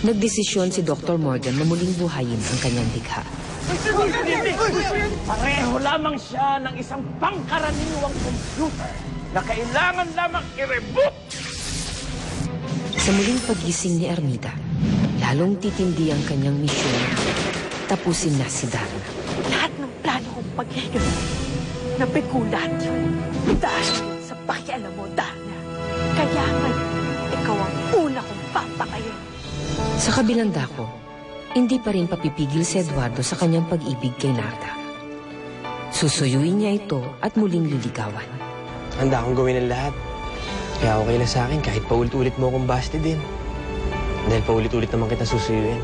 Nagdesisyon si Dr. Morgan na muling buhayin ang kanyang likha. Pareho lamang siya ng isang pangkaraniwang computer na kailangan lamang i-reboot. Sa muling pagising ni Armida, lalong titindi ang kanyang misyon. Tapusin na si Darna. Lahat ng plano kong paghihiganti, napikulat yun. Dahil sa pakialam mo, Darna. Kaya man, ikaw ang una kong papakayin. Sa kabilang dako, hindi pa rin papipigil si Eduardo sa kanyang pag-ibig kay Narda. Susuyuin niya ito at muling liligawan. Handa akong gawin ang lahat. Kaya okay na sa akin kahit paulit-ulit mo akong basti din. Dahil paulit-ulit naman kita susuyuin.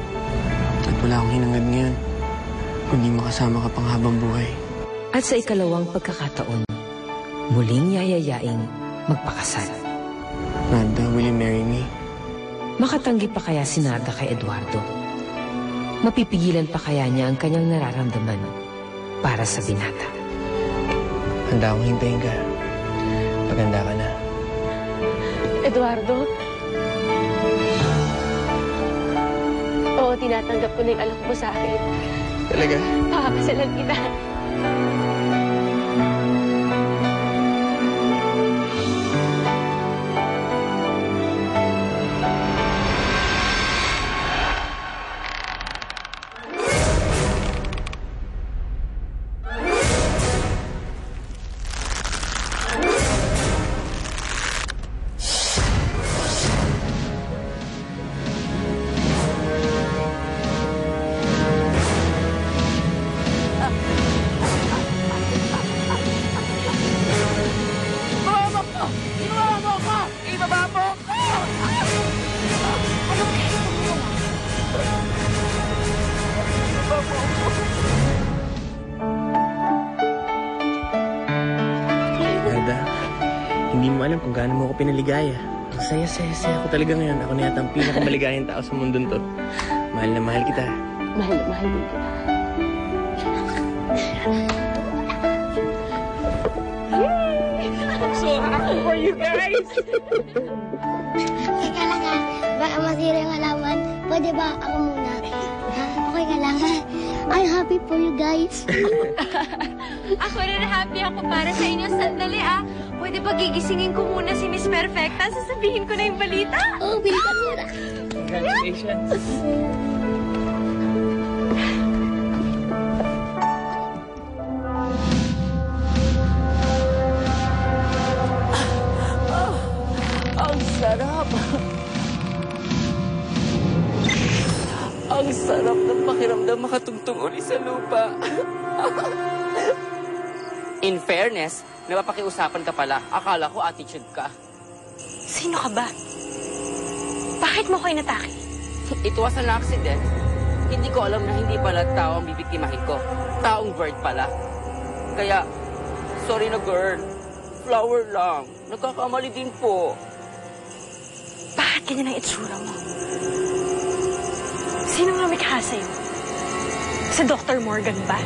At wala akong hinangad ngayon, kundi makasama ka pang habang buhay. At sa ikalawang pagkakataon, muling yayayaing magpakasal. Narda, will you marry me? Makatanggi pa kaya si Narda kay Eduardo? Mapipigilan pa kaya niya ang kanyang nararamdaman para sa binata? Handa akong hintayin ka. Paganda ka na. Eduardo? Oo, tinatanggap ko na yung alok mo sa akin. Talaga? Pakakasalan kita. Hindi mo alam kung gaano mo ako pinaligaya. Ang saya-saya-saya ko talaga ngayon. Ako na yata ang pinakamaligayang tao sa mundong to. Mahal na mahal kita. Mahal na mahal din kita. So happy for you guys! Teka lang ha, baka masira yung halaman. Pwede ba ako muna? Ha? Okay ka lang ha? I'm happy for you guys. Ako rin happy ako para sa inyo. Sandali Pwede ba gigisingin ko muna si Miss Perfecta? Sasabihin ko na yung balita. Oo, bilisan mo na. Congratulations. Ang sarap. Ang sarap ng pakiramdam makatungtong uli sa lupa. In fairness, napapakiusapan ka pala. Akala ko attitude ka. Sino ka ba? Bakit mo ko inatake? It was an accident. Hindi ko alam na hindi pala tao ang bibiktimahin ko. Taong bird pala. Kaya, sorry na girl. Flower lang. Nagkakamali din po. Bakit ganyan ang itsura mo? Sinong lumikha sa'yo? Si Dr. Morgan ba?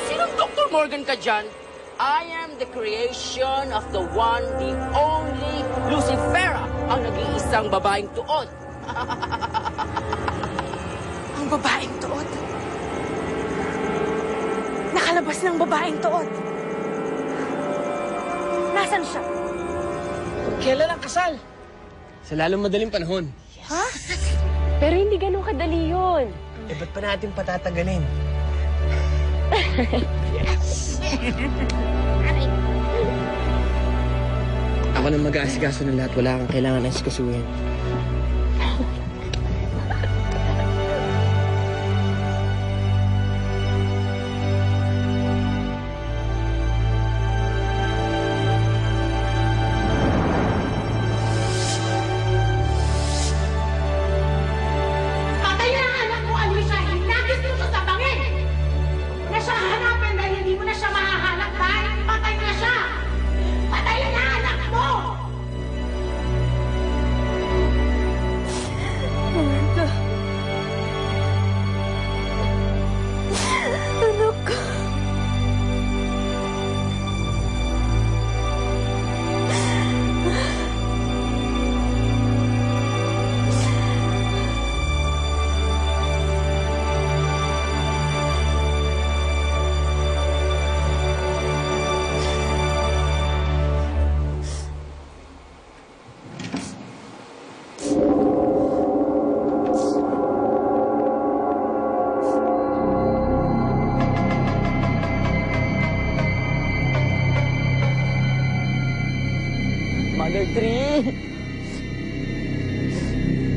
Sinong Dr. Morgan ka dyan? I am the creation of the one, the only Lucifera, ang nag-iisang babaeng tuod. Ang babaeng tuod? Nakalabas ng babaeng tuod? Nasaan siya? Kailan ang kasal? Sa lalong madaling panahon. Ha? Pero hindi ganun kadali yun. Eh, ba't pa natin patatagalin? Ako nang mag-aasikaso ng lahat. Wala kang kailangan asikasuhin.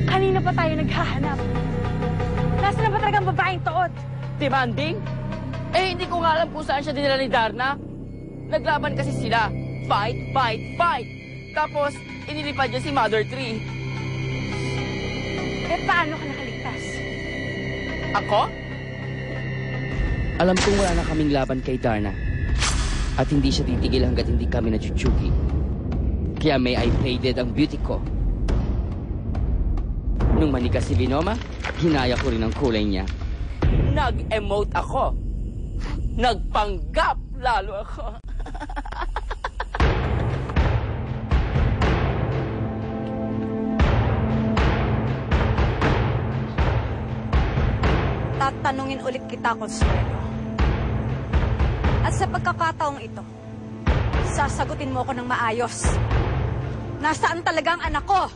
Kanina pa tayo naghahanap. Nasaan na ba talagang babaeng tood? Demanding? Eh, hindi ko nga alam kung saan siya dinala ni Darna. Naglaban kasi sila. Fight, fight, fight! Tapos, inilipad niya si Mother Tree. Eh, paano ka nakaligtas? Ako? Alam kong wala na kaming laban kay Darna. At hindi siya titigil hanggat hindi kami nachuchugi. Kaya may I played ang beauty ko. Nung manigas si Binoma, hinaya ko rin ang kulay niya. Nag-emote ako. Nagpanggap lalo ako. Tatanungin ulit kita, Consuelo. At sa pagkakataong ito, sasagutin mo ko ng maayos. Nasaan talaga ang anak ko?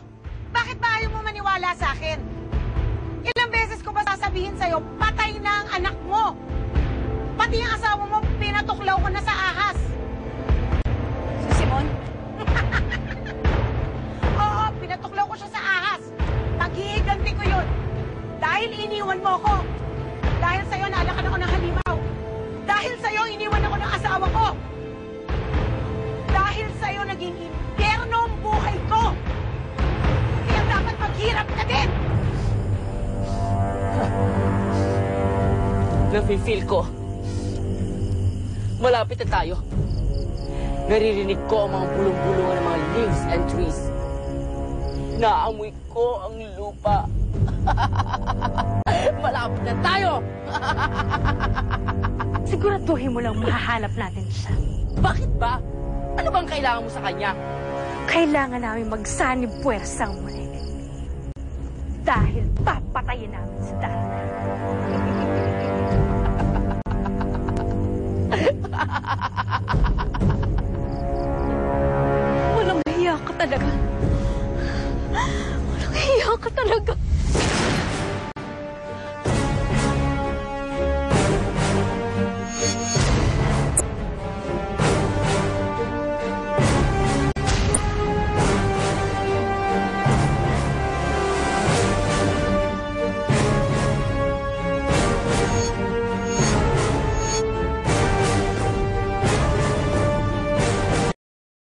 Bakit ba ayaw mo maniwala sa akin? Ilang beses ko ba sasabihin sa'yo, patay na ang anak mo? Pati ang asawa mo, pinatuklaw ko na sa ahas. Si Simon? Oo, pinatuklaw ko siya sa ahas. Paghihiganti ko yun. Dahil iniwan mo ko. Dahil sa'yo, nalakan ako ng halimaw. Dahil sa'yo, iniwan ako ng asawa ko. Dahil sa'yo, naging impyerno ang buhay ko. Kaya dapat maghirap ka din. Nafe-feel ko. Malapit na tayo. Naririnig ko ang mga bulong-bulungan ng mga leaves and trees. Naamoy ko ang lupa. Malapit na tayo! Siguraduhin mo lang mahahanap natin siya. Bakit ba? Ano bang kailangan mo sa kanya? Kailangan namin magsanib puwersang muli. Dahil papatayin namin si Darna. Walang hiya ka talaga. Walang hiya ka talaga.